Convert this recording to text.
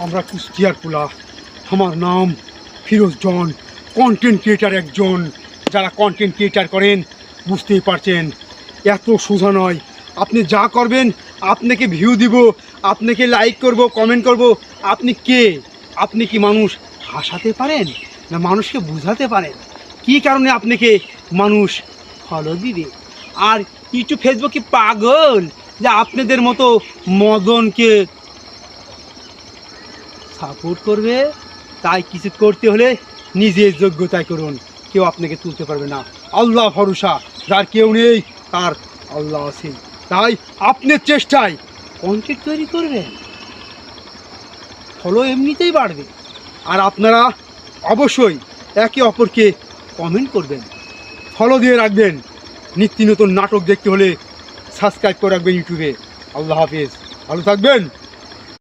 আমরা কুষ্টিয়ার পোলা, আমার নাম ফিরোজ জন, কন্টেন্ট ক্রিয়েটার একজন। যারা কন্টেন্ট ক্রিয়েটার করেন বুঝতেই পারছেন, এত সোজা নয়। আপনি যা করবেন, আপনাকে ভিউ দিব, আপনাকে লাইক করব, কমেন্ট করব। আপনি কে? আপনি কি মানুষ হাসাতে পারেন না মানুষকে বোঝাতে পারেন? কী কারণে আপনাকে মানুষ ফলো দিবে? আর ইউটিউব ফেসবুক কি পাগল যে আপনাদের মতো মদনকে সাপোর্ট করবে? তাই কিছু করতে হলে নিজের যোগ্যতায় করুন, কেউ আপনাকে তুলতে পারবে না। আল্লাহ ভরসা, যার কেউ নেই তার আল্লাহ আছে। তাই আপনার চেষ্টায় কন্টেন্ট তৈরি করবেন, ফলো এমনিতেই বাড়বে। আর আপনারা অবশ্যই একে অপরকে কমেন্ট করবেন, ফলো দিয়ে রাখবেন। নিত্য নতুন নাটক দেখতে হলে সাবস্ক্রাইব করে রাখবেন ইউটিউবে। আল্লাহ হাফেজ, ভালো থাকবেন।